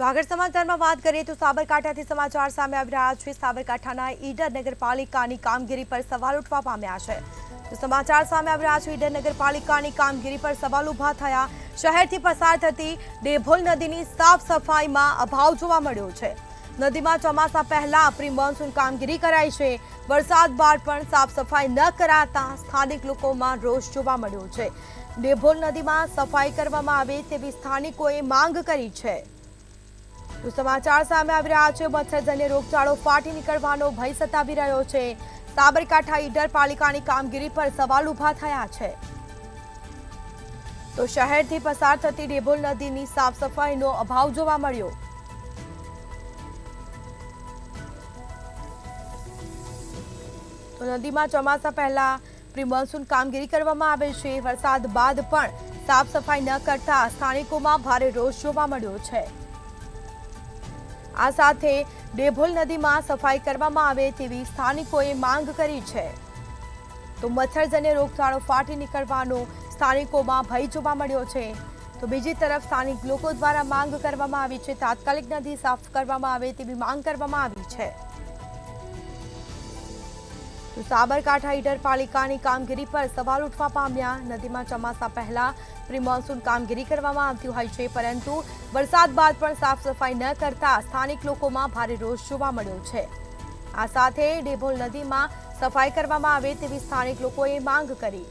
તો આગળ સમાચારમાં વાત કરીએ તો સાબરકાંઠાથી સમાચાર સામે આવી રહ્યા છે। સાબરકાંઠાના ઈડર નગરપાલિકાની કામગીરી પર સવાલ ઉઠવા પામ્યા છે। તો સમાચાર સામે આવી રહ્યા છે। ઈડર નગરપાલિકાની કામગીરી પર સવાલ ઉભા થયા। શહેરથી પસાર થતી ડેભોલ નદીની સાફ સફાઈમાં અભાવ જોવા મળ્યો છે। નદીમાં ચોમાસા પહેલા પ્રી મોન્સૂન કામગીરી કરાઈ છે। વરસાદ બાદ પણ સાફ સફાઈ ન કરાતા સ્થાનિક લોકોમાં રોષ જોવા મળ્યો છે। ડેભોલ નદીમાં સફાઈ કરવામાં આવે તેવી સ્થાનિકોએ માંગ કરી છે। તો સમાચાર સામે આવી રહ્યા છે। મચ્છરજન્ય રોગચાળો ફાટી નીકળવાનો ભય સતાવી રહ્યો છે। સાબરકાંઠા ઈડર પાલિકાની કામગીરી પર સવાલ ઉભા થયા છે। તો શહેરથી પસાર થતી ડેભોલ નદીની સાફ સફાઈનો અભાવ જોવા મળ્યો। તો નદીમાં ચોમાસા પહેલા પ્રી મોન્સૂન કામગીરી કરવામાં આવે છે। વરસાદ બાદ પણ સાફ સફાઈ ન કરતા સ્થાનિકોમાં ભારે રોષ જોવા મળ્યો છે। આ સાથે ડેભોલ નદીમાં સફાઈ કરવામાં આવે તેવી સ્થાનિકોએ માંગ કરી છે। તો મચ્છરજન્ય રોગચાળો ફાટી નીકળવાનો સ્થાનિકોમાં ભય જોવા મળ્યો છે। તો બીજી તરફ સ્થાનિક લોકો દ્વારા માંગ કરવામાં આવી છે। તાત્કાલિક નદી સાફ કરવામાં આવે તેવી માંગ કરવામાં આવી છે। તો સાબરકાંઠા ઈડર પાલિકાની કામગીરી પર સવાલ ઉઠવા પામ્યા। નદીમાં ચોમાસા પહેલા પ્રી મોન્સૂન કામગીરી કરવામાં આવતી હોય છે, પરંતુ વરસાદ બાદ પણ સાફ સફાઈ ન કરતા સ્થાનિક લોકોમાં ભારે રોષ જોવા મળ્યો છે। આ સાથે ડેભોલ નદીમાં સફાઈ કરવામાં આવે તેવી સ્થાનિક લોકોએ માંગ કરી।